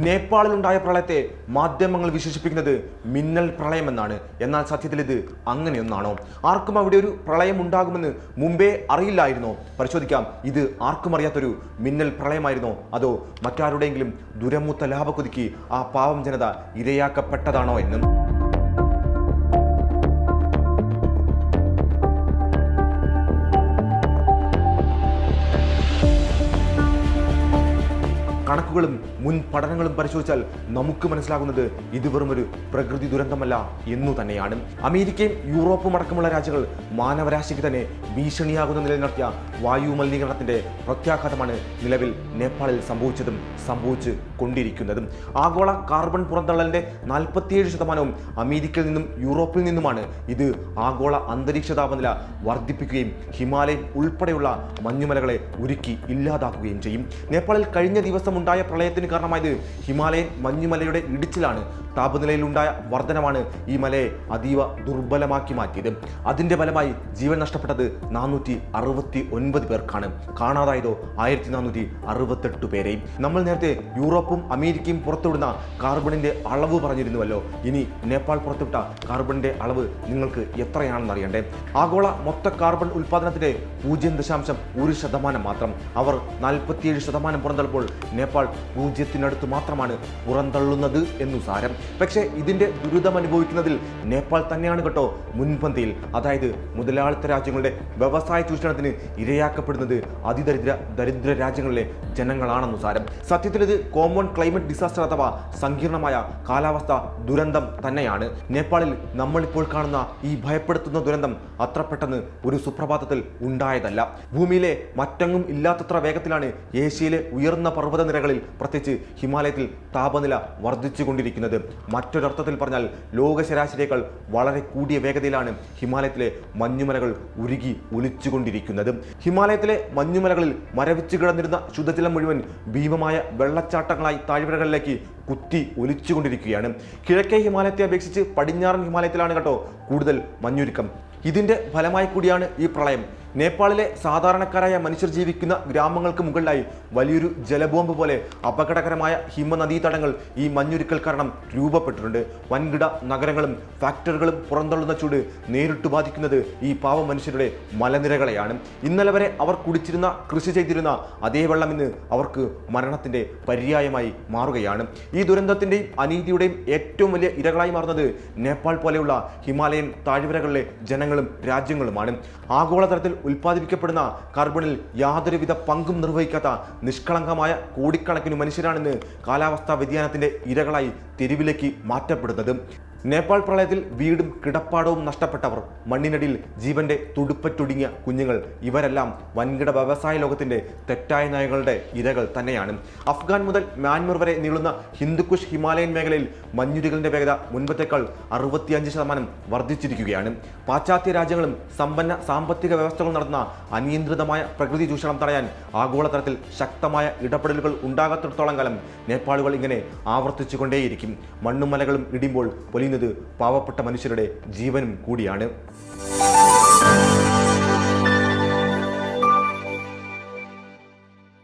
നേപ്പാളിലുണ്ടായ പ്രളയത്തെ മാധ്യമങ്ങൾ വിശേഷിപ്പിക്കുന്നത് മിന്നൽ പ്രളയമെന്നാണ്. എന്നാൽ സത്യത്തിൽ ഇത് അങ്ങനെയൊന്നാണോ? ആർക്കും അവിടെ ഒരു പ്രളയം ഉണ്ടാകുമെന്ന് മുമ്പേ അറിയില്ലായിരുന്നോ? പരിശോധിക്കാം, ഇത് ആർക്കും അറിയാത്തൊരു മിന്നൽ പ്രളയമായിരുന്നോ, അതോ മറ്റാരുടെയെങ്കിലും ദുരമൂത്ത ലാഭക്കൊതിക്ക് ആ പാവം ജനത ഇരയാക്കപ്പെട്ടതാണോ എന്നും. കണക്കുകളും മുൻ പഠനങ്ങളും പരിശോധിച്ചാൽ നമുക്ക് മനസ്സിലാകുന്നത് ഇത് വെറും ഒരു പ്രകൃതി ദുരന്തമല്ല എന്നു തന്നെയാണ്. അമേരിക്കയും യൂറോപ്പും അടക്കമുള്ള രാജ്യങ്ങൾ മാനവരാശിക്ക് തന്നെ ഭീഷണിയാകുന്ന നിലയിൽ നടത്തിയ വായു മലിനീകരണത്തിന്റെ പ്രത്യാഘാതമാണ് നിലവിൽ നേപ്പാളിൽ സംഭവിച്ചു കൊണ്ടിരിക്കുന്നതും. ആഗോള കാർബൺ പുറന്തള്ളലിന്റെ 47% അമേരിക്കയിൽ നിന്നും യൂറോപ്പിൽ നിന്നുമാണ്. ഇത് ആഗോള അന്തരീക്ഷ താപനില വർദ്ധിപ്പിക്കുകയും ഹിമാലയം ഉൾപ്പെടെയുള്ള മഞ്ഞുമലകളെ ഉരുക്കി ഇല്ലാതാക്കുകയും ചെയ്യും. നേപ്പാളിൽ കഴിഞ്ഞ ദിവസം ഉണ്ടായ പ്രളയത്തിന് കാരണമായത് ഹിമാലയൻ മഞ്ഞുമലയുടെ ഇടിച്ചിലാണ്. താപനിലയിലുണ്ടായ വർധനമാണ് ഈ മലയെ അതീവ ദുർബലമാക്കി മാറ്റിയത്. അതിന്റെ ഫലമായി ജീവൻ നഷ്ടപ്പെട്ടത് 469 പേർക്കാണ്. കാണാതായതോ 1468 പേരെയും. നമ്മൾ നേരത്തെ യൂറോപ്പും അമേരിക്കയും പുറത്തുവിടുന്ന കാർബണിന്റെ അളവ് പറഞ്ഞിരുന്നുവല്ലോ. ഇനി നേപ്പാൾ പുറത്തുവിട്ട കാർബണിന്റെ അളവ് നിങ്ങൾക്ക് എത്രയാണെന്ന് അറിയണ്ടേ? ആഗോള മൊത്ത കാർബൺ ഉൽപാദനത്തിന്റെ 0.1% മാത്രം. അവർ 47% പുറന്തള്ളുമ്പോൾ നേപ്പാൾ 0-ത്തിനടുത്ത് മാത്രമാണ് പുറന്തള്ളുന്നത് എന്നു സാരം. പക്ഷേ ഇതിന്റെ ദുരിതം അനുഭവിക്കുന്നതിൽ നേപ്പാൾ തന്നെയാണ് കേട്ടോ മുൻപന്തിയിൽ. അതായത് മുതലാളിത്ത രാജ്യങ്ങളുടെ വ്യവസായ ചൂഷണത്തിന് ഇരയാക്കപ്പെടുന്നത് ദരിദ്ര രാജ്യങ്ങളിലെ ജനങ്ങളാണെന്നു സാരം. സത്യത്തിൽ ഇത് കോമൺ ക്ലൈമറ്റ് ഡിസാസ്റ്റർ അഥവാ സങ്കീർണമായ കാലാവസ്ഥ ദുരന്തം തന്നെയാണ്. നേപ്പാളിൽ നമ്മളിപ്പോൾ കാണുന്ന ഈ ഭയപ്പെടുത്തുന്ന ദുരന്തം അത്ര പെട്ടെന്ന് ഒരു സുപ്രഭാതത്തിൽ ഉണ്ടായതല്ല. ഭൂമിയിലെ മറ്റെങ്ങും ഇല്ലാത്തത്ര വേഗത്തിലാണ് ഏഷ്യയിലെ ഉയർന്ന പർവ്വത നിരകളിൽ, പ്രത്യേകിച്ച് ഹിമാലയത്തിൽ താപനില വർദ്ധിച്ചുകൊണ്ടിരിക്കുന്നത്. മറ്റൊരർത്ഥത്തിൽ പറഞ്ഞാൽ ലോക ശരാശരിയേക്കാൾ വളരെ കൂടിയ വേഗതയിലാണ് ഹിമാലയത്തിലെ മഞ്ഞുമലകൾ ഉരുകി ഒലിച്ചുകൊണ്ടിരിക്കുന്നത്. ഹിമാലയത്തിലെ മഞ്ഞുമലകളിൽ മരവിച്ചു കിടന്നിരുന്ന ശുദ്ധജലം മുഴുവൻ ഭീമമായ വെള്ളച്ചാട്ടങ്ങളായി താഴ്വരകളിലേക്ക് കുത്തി ഒലിച്ചുകൊണ്ടിരിക്കുകയാണ്. കിഴക്കേ ഹിമാലയത്തെ അപേക്ഷിച്ച് പടിഞ്ഞാറൻ ഹിമാലയത്തിലാണ് കേട്ടോ കൂടുതൽ മഞ്ഞുരുക്കം. ഇതിന്റെ ഫലമായി കൂടിയാണ് ഈ പ്രളയം. നേപ്പാളിലെ സാധാരണക്കാരായ മനുഷ്യർ ജീവിക്കുന്ന ഗ്രാമങ്ങൾക്ക് മുകളിലായി വലിയൊരു ജലബോംബ് പോലെ അപകടകരമായ ഹിമനദീതടങ്ങൾ ഈ മഞ്ഞുരുക്കൽ കാരണം രൂപപ്പെട്ടിട്ടുണ്ട്. വൻകിട നഗരങ്ങളും ഫാക്ടറികളും പുറന്തള്ളുന്ന ചൂട് നേരിട്ട് ബാധിക്കുന്നത് ഈ പാവ മനുഷ്യരുടെ മലനിരകളെയാണ്. ഇന്നലെ വരെ അവർ കുടിച്ചിരുന്ന, കൃഷി ചെയ്തിരുന്ന അതേ വെള്ളം ഇന്ന് അവർക്ക് മരണത്തിന്റെ പര്യായമായി മാറുകയാണ്. ഈ ദുരന്തത്തിന്റെയും അനീതിയുടെയും ഏറ്റവും വലിയ ഇരകളായി മാറുന്നത് നേപ്പാൾ പോലെയുള്ള ഹിമാലയൻ താഴ്വരകളിലെ ജനങ്ങളും രാജ്യങ്ങളുമാണ്. ആഗോളതലത്തിൽ ഉൽപ്പാദിപ്പിക്കപ്പെടുന്ന കാർബണിൽ യാതൊരുവിധ പങ്കും നിർവഹിക്കാത്ത നിഷ്കളങ്കമായ കോടിക്കണക്കിന് മനുഷ്യരാണിന്ന് കാലാവസ്ഥാ വ്യതിയാനത്തിന്റെ ഇരകളായി തെരുവിലേക്ക് മാറ്റപ്പെടുന്നത്. നേപ്പാൾ പ്രളയത്തിൽ വീടും കിടപ്പാടവും നഷ്ടപ്പെട്ടവർ, മണ്ണിനടിയിൽ ജീവന്റെ തുടുപ്പറ്റൊടുങ്ങിയ കുഞ്ഞുങ്ങൾ, ഇവരെല്ലാം വൻകിട വ്യവസായ ലോകത്തിന്റെ തെറ്റായ നയങ്ങളുടെ ഇരകൾ തന്നെയാണ്. അഫ്ഗാൻ മുതൽ മ്യാൻമർ വരെ നീളുന്ന ഹിന്ദുക്കുഷ് ഹിമാലയൻ മേഖലയിൽ മഞ്ഞുരുകലിന്റെ വേഗത മുൻപത്തേക്കാൾ 65% വർദ്ധിച്ചിരിക്കുകയാണ്. പാശ്ചാത്യ രാജ്യങ്ങളും സമ്പന്ന സാമ്പത്തിക വ്യവസ്ഥകളും നടത്തുന്ന അനിയന്ത്രിതമായ പ്രകൃതി ചൂഷണം തടയാൻ ആഗോളതലത്തിൽ ശക്തമായ ഇടപെടലുകൾ ഉണ്ടാകാത്തിടത്തോളം കാലം നേപ്പാളുകൾ ഇങ്ങനെ ആവർത്തിച്ചുകൊണ്ടേയിരിക്കും. മണ്ണും മലകളും ഇടിയുമ്പോൾ പൊലിയുന്നത് പാവപ്പെട്ട മനുഷ്യരുടെ ജീവനും കൂടിയാണ്.